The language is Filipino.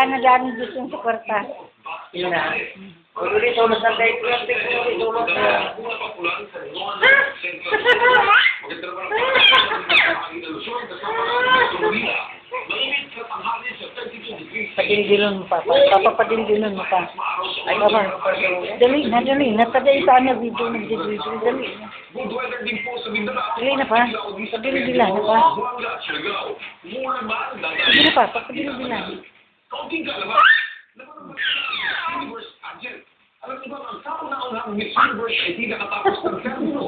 na daan gusto yung sa kwarta. Yun na. Ulit ulit na tayo. Ulit ulit na. Padildilan mo pa. Papapadildilan mo pa. Ay, dali na, dali. Nataday pa na video, nag-video, dali na. Dali na pa. Padildilan na pa. Sige na pa, papadildilan. Alam niyo ba, ang kauna-unahang Miss Universe ay di nakatapos ng termino.